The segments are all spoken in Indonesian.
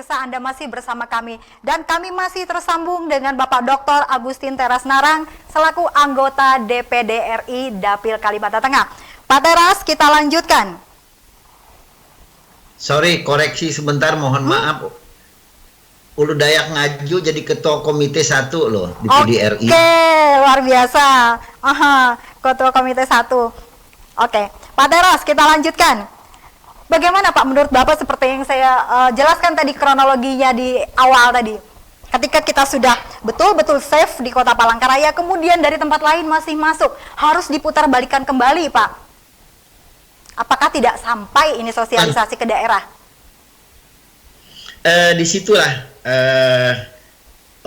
pemirsa, Anda masih bersama kami dan kami masih tersambung dengan Bapak Dr. Agustin Teras Narang selaku anggota DPD RI Dapil Kalimantan Tengah. Pak Teras, kita lanjutkan. Sorry, koreksi sebentar, mohon maaf. Ulu Dayak Ngaju jadi ketua komite 1 loh di PDRI. Oke, luar biasa. Ketua komite 1. Oke, Pak Teras, kita lanjutkan. Bagaimana Pak menurut Bapak seperti yang saya jelaskan tadi kronologinya di awal tadi. Ketika kita sudah betul-betul safe di Kota Palangkaraya, kemudian dari tempat lain masih masuk, harus diputar balikan kembali Pak. Apakah tidak sampai ini sosialisasi ke daerah? Disitulah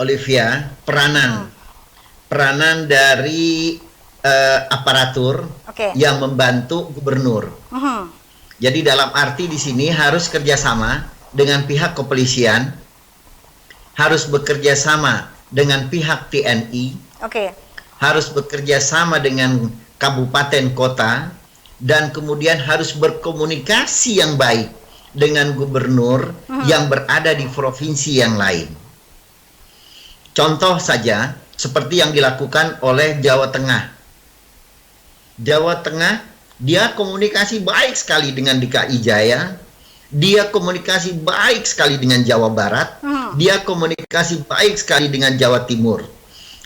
Olivia peranan dari aparatur yang membantu gubernur. Jadi dalam arti di sini harus kerjasama dengan pihak kepolisian, harus bekerja sama dengan pihak TNI, harus bekerja sama dengan kabupaten kota, dan kemudian harus berkomunikasi yang baik dengan gubernur yang berada di provinsi yang lain. Contoh saja seperti yang dilakukan oleh Jawa Tengah. Jawa Tengah, dia komunikasi baik sekali dengan DKI Jaya, dia komunikasi baik sekali dengan Jawa Barat, dia komunikasi baik sekali dengan Jawa Timur,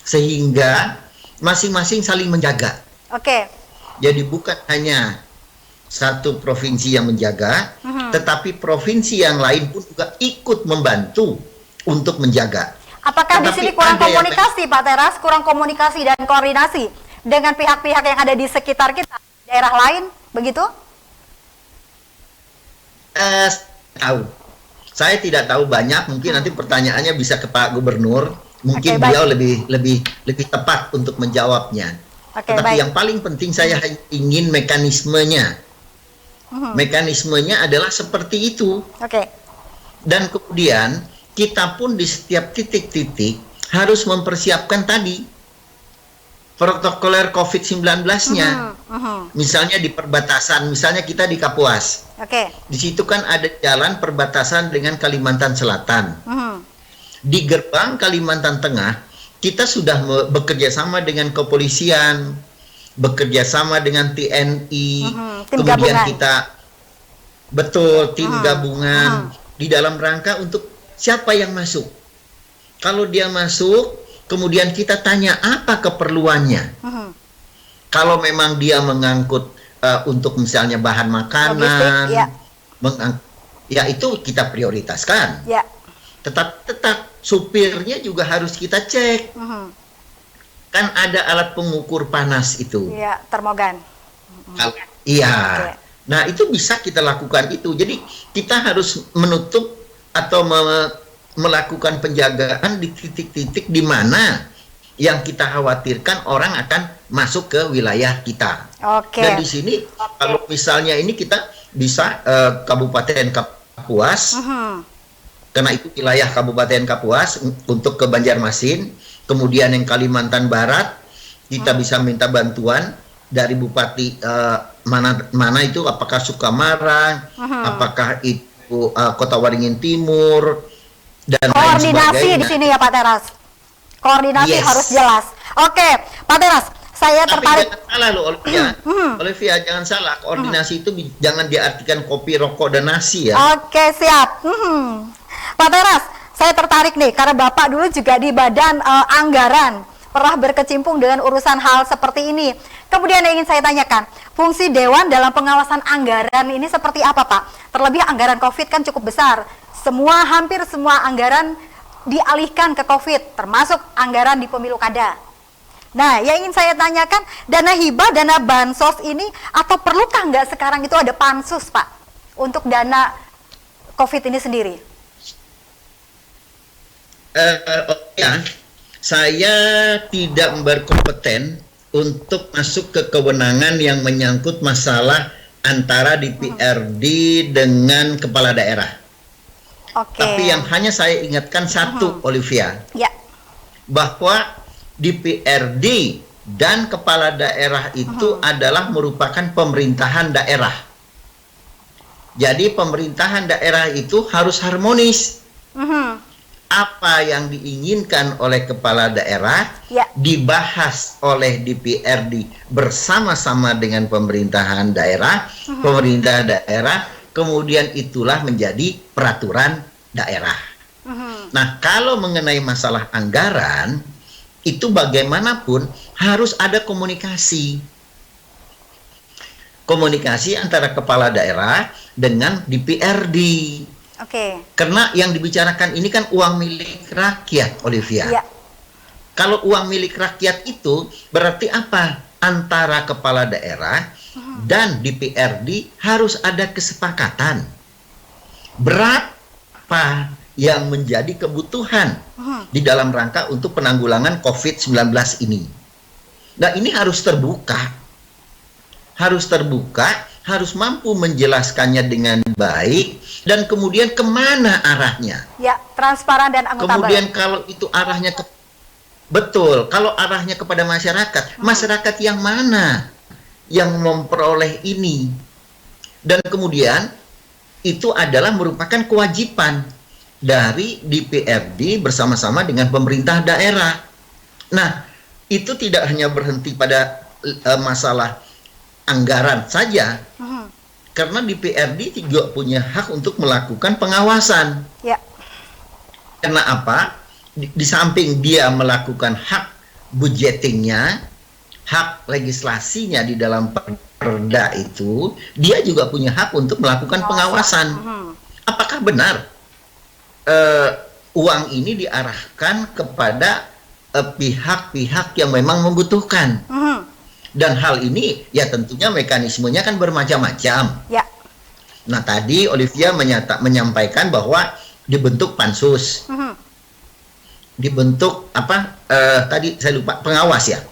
sehingga masing-masing saling menjaga. Jadi bukan hanya satu provinsi yang menjaga, tetapi provinsi yang lain pun juga ikut membantu untuk menjaga. Apakah di sini kurang komunikasi, Pak Teras, kurang komunikasi dan koordinasi dengan pihak-pihak yang ada di sekitar kita? Daerah lain, begitu? Saya tidak tahu banyak. Mungkin nanti pertanyaannya bisa ke Pak Gubernur. Mungkin beliau lebih tepat untuk menjawabnya. Tapi yang paling penting saya ingin mekanismenya. Mekanismenya adalah seperti itu. Dan kemudian kita pun di setiap titik-titik harus mempersiapkan tadi protokoler COVID-19-nya. Misalnya di perbatasan, misalnya kita di Kapuas. Di situ kan ada jalan perbatasan dengan Kalimantan Selatan. Di gerbang Kalimantan Tengah, kita sudah bekerja sama dengan kepolisian, bekerja sama dengan TNI, kemudian kita tim gabungan di dalam rangka untuk siapa yang masuk. Kalau dia masuk, kemudian kita tanya apa keperluannya. Kalau memang dia mengangkut untuk misalnya bahan makanan, ya itu kita prioritaskan. Tetap supirnya juga harus kita cek. Kan ada alat pengukur panas itu. Termogan. Nah itu bisa kita lakukan itu. Jadi kita harus menutup atau melakukan penjagaan di titik-titik di mana yang kita khawatirkan orang akan masuk ke wilayah kita. Dan di sini kalau misalnya ini kita bisa Kabupaten Kapuas, karena itu wilayah Kabupaten Kapuas untuk ke Banjarmasin, kemudian yang Kalimantan Barat kita bisa minta bantuan dari Bupati mana itu, apakah Sukamarang, apakah itu Kota Waringin Timur, dan koordinasi di sini ya Pak Teras. Koordinasi harus jelas. Pak Teras, saya tertarik. Jangan salah loh Olivia, jangan salah. Koordinasi itu jangan diartikan kopi, rokok, dan nasi ya. Siap. Pak Teras, saya tertarik nih karena Bapak dulu juga di Badan Anggaran pernah berkecimpung dengan urusan hal seperti ini. Kemudian yang ingin saya tanyakan, fungsi Dewan dalam pengawasan anggaran ini seperti apa Pak? Terlebih anggaran COVID kan cukup besar. Hampir semua anggaran dialihkan ke COVID, termasuk anggaran di pemilu kada. Nah, yang ingin saya tanyakan, dana hibah, dana bansos ini, atau perlukah nggak sekarang itu ada pansus, Pak, untuk dana COVID ini sendiri? Saya tidak berkompeten untuk masuk ke kewenangan yang menyangkut masalah antara DPRD dengan kepala daerah. Tapi yang hanya saya ingatkan satu, Olivia, bahwa DPRD dan kepala daerah itu adalah merupakan pemerintahan daerah. Jadi pemerintahan daerah itu harus harmonis Apa yang diinginkan oleh kepala daerah dibahas oleh DPRD bersama-sama dengan pemerintahan daerah, kemudian itulah menjadi peraturan daerah. Nah, kalau mengenai masalah anggaran, itu bagaimanapun harus ada komunikasi antara kepala daerah dengan DPRD. Karena yang dibicarakan ini kan uang milik rakyat, Olivia. Kalau uang milik rakyat itu berarti apa? Antara kepala daerah dan DPRD harus ada kesepakatan. Berapa yang menjadi kebutuhan di dalam rangka untuk penanggulangan COVID-19 ini. Nah, ini harus terbuka. Harus mampu menjelaskannya dengan baik, dan kemudian kemana arahnya. Ya, transparan dan akuntabel. Kemudian kalau itu arahnya betul, kalau arahnya kepada masyarakat, masyarakat yang mana yang memperoleh ini? Dan kemudian itu adalah merupakan kewajiban dari DPRD bersama-sama dengan pemerintah daerah. Nah, itu tidak hanya berhenti pada masalah anggaran saja, karena DPRD juga punya hak untuk melakukan pengawasan. Karena apa? Di samping dia melakukan hak budgetingnya, hak legislasinya di dalam perda itu, dia juga punya hak untuk melakukan pengawasan. Apakah benar uang ini diarahkan kepada pihak-pihak yang memang membutuhkan? Dan hal ini ya tentunya mekanismenya kan bermacam-macam. Nah, tadi Olivia menyampaikan bahwa dibentuk pansus, dibentuk apa? Tadi saya lupa, pengawas ya.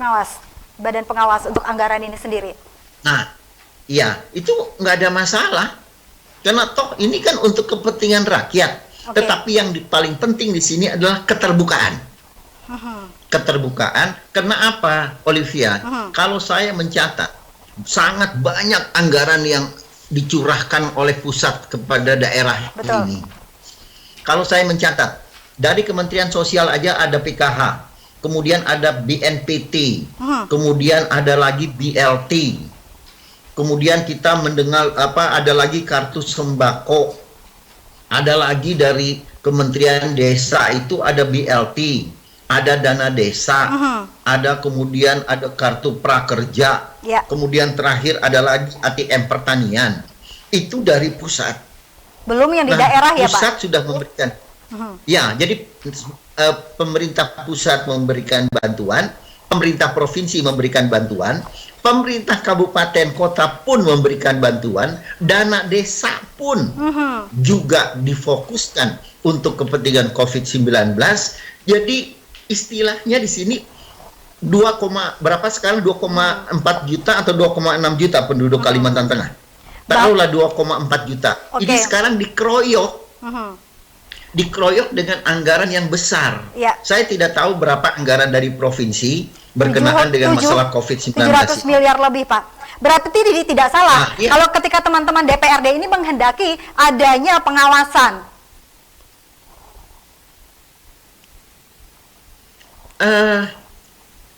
Badan pengawas untuk anggaran ini sendiri. Nah, iya, itu nggak ada masalah, karena toh ini kan untuk kepentingan rakyat. Tetapi yang paling penting di sini adalah keterbukaan. Keterbukaan, karena apa, Olivia? Kalau saya mencatat sangat banyak anggaran yang dicurahkan oleh pusat kepada daerah ini. Kalau saya mencatat dari Kementerian Sosial aja ada PKH, kemudian ada BNPT, kemudian ada lagi BLT, kemudian kita mendengar ada lagi kartu sembako, ada lagi dari Kementerian Desa itu ada BLT, ada dana desa, ada kemudian ada kartu prakerja, kemudian terakhir ada lagi ATM pertanian. Itu dari pusat. Belum yang di daerah ya, Pak? Pusat sudah memberikan. Ya, jadi pemerintah pusat memberikan bantuan, pemerintah provinsi memberikan bantuan, pemerintah kabupaten kota pun memberikan bantuan, dana desa pun juga difokuskan untuk kepentingan COVID-19. Jadi istilahnya di sini 2,4 juta atau 2,6 juta penduduk Kalimantan Tengah. Taruhlah 2,4 juta. Ini sekarang dikeroyok dengan anggaran yang besar. Saya tidak tahu berapa anggaran dari provinsi berkenaan dengan masalah COVID-19. 700 miliar lebih, Pak. Berarti tidak salah kalau ketika teman-teman DPRD ini menghendaki adanya pengawasan.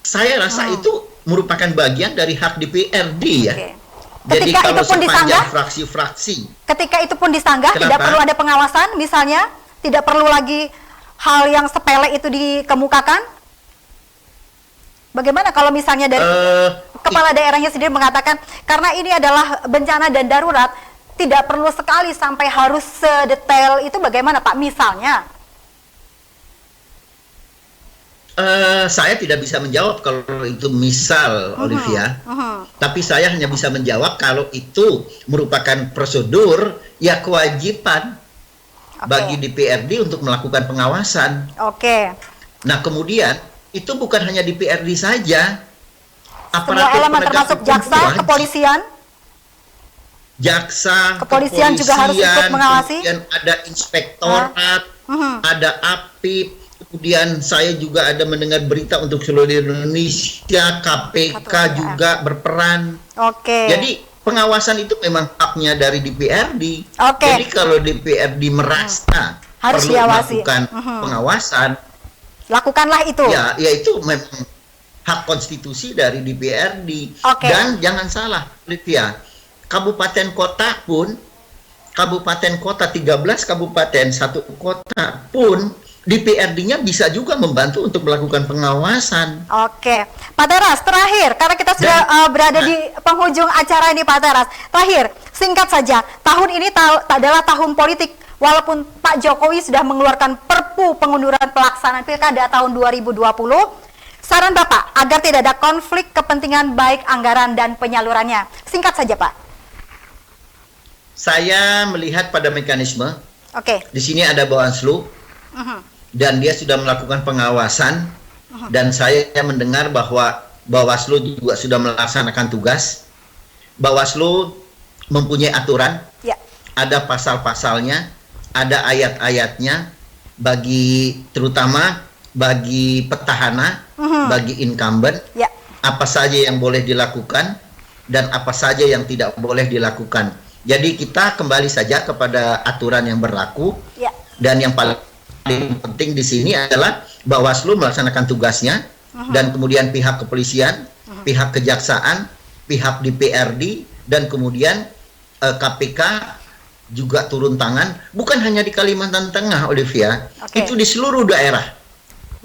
Saya rasa itu merupakan bagian dari hak DPRD ya. Jadi Ketika kalau itu pun sepanjang fraksi-fraksi. Ketika itu pun disanggah, tidak perlu ada pengawasan, misalnya, tidak perlu lagi hal yang sepele itu dikemukakan. Bagaimana kalau misalnya dari kepala daerahnya sendiri mengatakan, karena ini adalah bencana dan darurat, tidak perlu sekali sampai harus sedetail itu, bagaimana Pak misalnya? Saya tidak bisa menjawab kalau itu misal, Olivia. Tapi saya hanya bisa menjawab kalau itu merupakan prosedur, ya kewajiban bagi DPRD untuk melakukan pengawasan. Nah, kemudian itu bukan hanya DPRD saja. Semua elemen termasuk jaksa, kepolisian. Kepolisian juga harus ikut mengawasi. Kemudian ada inspektorat, ada APIP. Kemudian saya juga ada mendengar berita untuk seluruh Indonesia, KPK juga berperan. Jadi pengawasan itu memang haknya dari DPRD. Jadi kalau DPRD merasa Harus perlu diawasi. melakukan pengawasan, Lakukanlah itu. ya itu memang hak konstitusi dari DPRD. Oke. Dan jangan salah, Livia, kabupaten kota pun, kabupaten kota 13 kabupaten, satu kota pun DPRD-nya bisa juga membantu untuk melakukan pengawasan. Oke, Pak Teras, terakhir, karena kita sudah berada di penghujung acara ini, Pak Teras. Terakhir, singkat saja, tahun ini adalah tahun politik, walaupun Pak Jokowi sudah mengeluarkan Perpu pengunduran pelaksanaan Pilkada tahun 2020. Saran Bapak, agar tidak ada konflik kepentingan baik anggaran dan penyalurannya. Singkat saja, Pak. Saya melihat pada mekanisme, Oke. di sini ada Bawaslu, dan dia sudah melakukan pengawasan, dan saya mendengar bahwa Bawaslu juga sudah melaksanakan tugas. Bawaslu mempunyai aturan, Ya. ada pasal-pasalnya, ada ayat-ayatnya, terutama bagi petahana, bagi incumbent, Ya. apa saja yang boleh dilakukan dan apa saja yang tidak boleh dilakukan. Jadi kita kembali saja kepada aturan yang berlaku, Ya. dan yang paling penting di sini adalah Bawaslu melaksanakan tugasnya, dan kemudian pihak kepolisian, pihak kejaksaan, pihak DPRD, dan kemudian KPK juga turun tangan, bukan hanya di Kalimantan Tengah, Olivia, Oke. itu di seluruh daerah.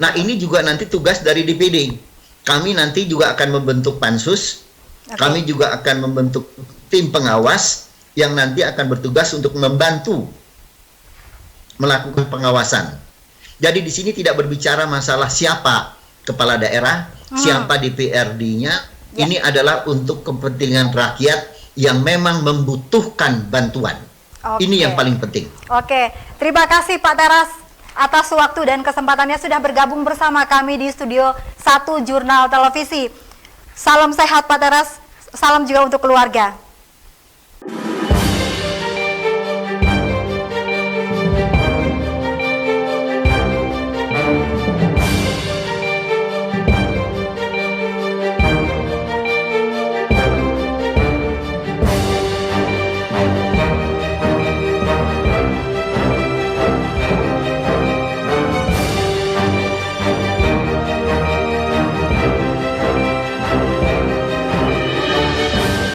Nah, ini juga nanti tugas dari DPD. Kami nanti juga akan membentuk pansus, kami juga akan membentuk tim pengawas yang nanti akan bertugas untuk membantu melakukan pengawasan. Jadi di sini tidak berbicara masalah siapa kepala daerah, siapa DPRD-nya. Ya. Ini adalah untuk kepentingan rakyat yang memang membutuhkan bantuan. Oke. Ini yang paling penting. Oke, terima kasih Pak Teras atas waktu dan kesempatannya sudah bergabung bersama kami di Studio 1 Jurnal Televisi. Salam sehat Pak Teras, salam juga untuk keluarga.